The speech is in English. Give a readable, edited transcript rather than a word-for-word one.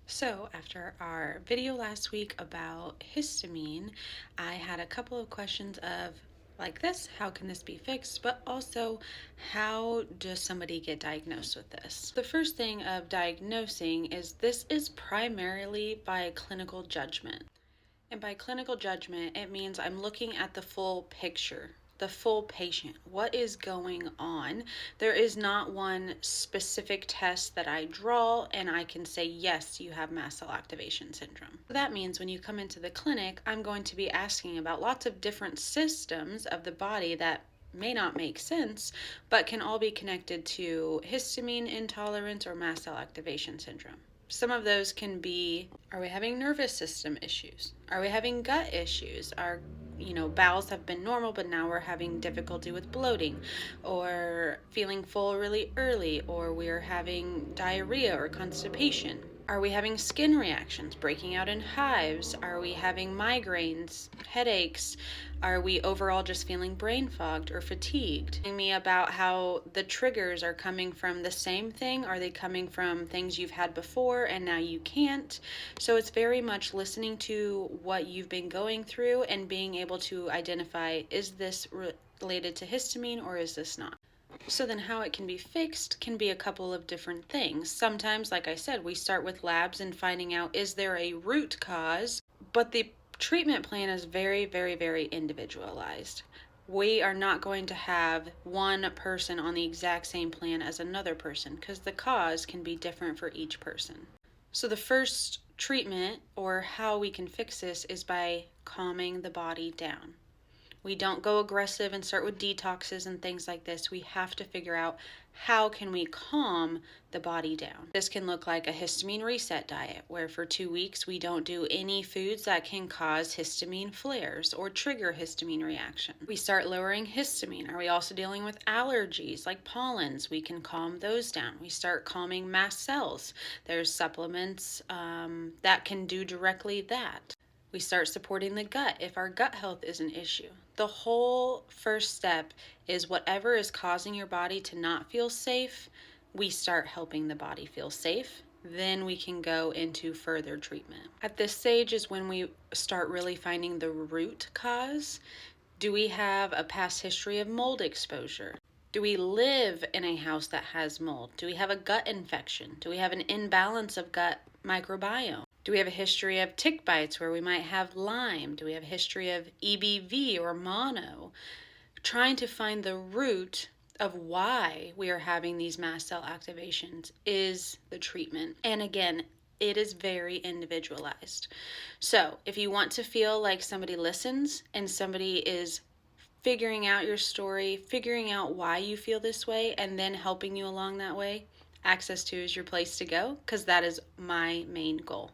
So, after our video last week about histamine, I had a couple of questions of like this, how can this be fixed? But also, how does somebody get diagnosed with this? The first thing of diagnosing is this is primarily by clinical judgment. And by clinical judgment, it means I'm looking at the full picture, the full patient. What is going on? There is not one specific test that I draw and I can say, yes, you have mast cell activation syndrome. That means when you come into the clinic, I'm going to be asking about lots of different systems of the body that may not make sense, but can all be connected to histamine intolerance or mast cell activation syndrome. Some of those can be, are we having nervous system issues? Are we having gut issues? Our bowels have been normal, but now we're having difficulty with bloating, or feeling full really early, or we're having diarrhea or constipation. Are we having skin reactions, breaking out in hives? Are we having migraines, headaches? Are we overall just feeling brain fogged or fatigued? Telling me about how the triggers are coming from the same thing. Are they coming from things you've had before and now you can't? So it's very much listening to what you've been going through and being able to identify, is this related to histamine or is this not? So then how it can be fixed can be a couple of different things. Sometimes, like I said, we start with labs and finding out, is there a root cause? But the treatment plan is very, very, very individualized. We are not going to have one person on the exact same plan as another person because the cause can be different for each person. So the first treatment or how we can fix this is by calming the body down. We don't go aggressive and start with detoxes and things like this. We have to figure out how can we calm the body down. This can look like a histamine reset diet, where for 2 weeks we don't do any foods that can cause histamine flares or trigger histamine reaction. We start lowering histamine. Are we also dealing with allergies like pollens? We can calm those down. We start calming mast cells. There's supplements that can do directly that. We start supporting the gut if our gut health is an issue. The whole first step is whatever is causing your body to not feel safe, we start helping the body feel safe. Then we can go into further treatment. At this stage is when we start really finding the root cause. Do we have a past history of mold exposure? Do we live in a house that has mold? Do we have a gut infection? Do we have an imbalance of gut microbiome? Do we have a history of tick bites where we might have Lyme? Do we have a history of EBV or mono? Trying to find the root of why we are having these mast cell activations is the treatment. And again, it is very individualized. So if you want to feel like somebody listens and somebody is figuring out your story, figuring out why you feel this way, and then helping you along that way, Access to is your place to go because that is my main goal.